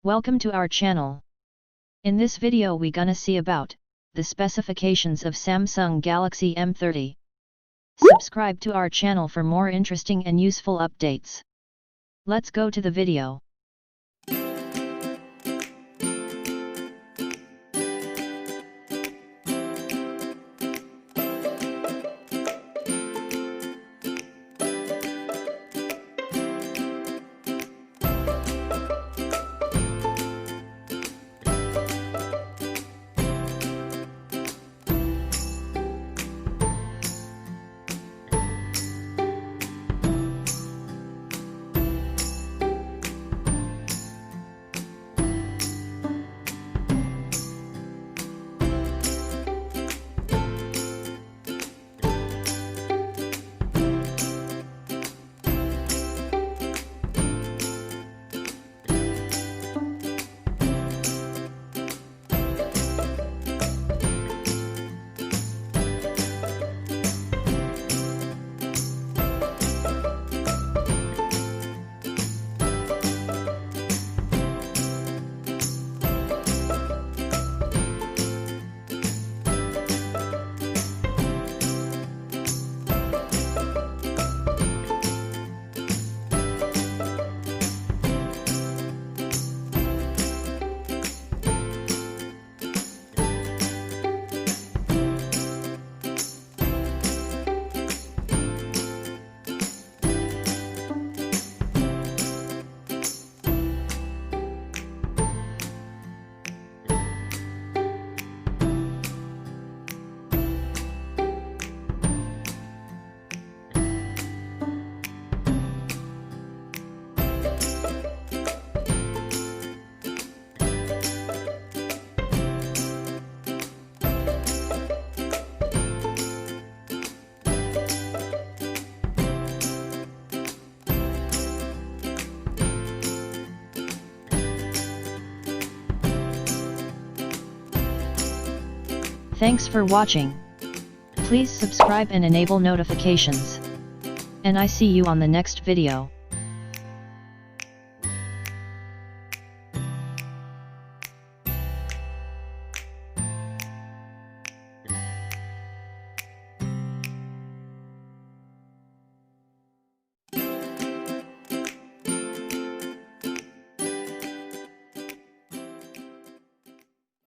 Welcome to our channel. In this video we gonna see about the specifications of Samsung Galaxy M30. Subscribe to our channel for more interesting and useful updates. Let's go to the video. Thanks for watching. Please subscribe and enable notifications. And I see you on the next video.